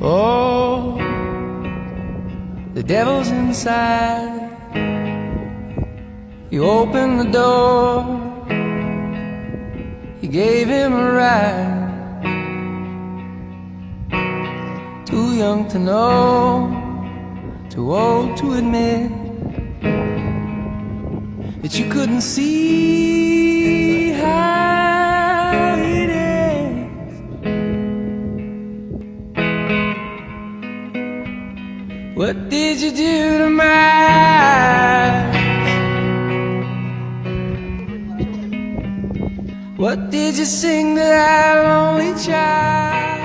Oh, the devil's inside. You opened the door, you gave him a ride. Too young to know, too old to admit that you couldn't see how it is. What did you do to my eyes? What did you sing to that lonely child?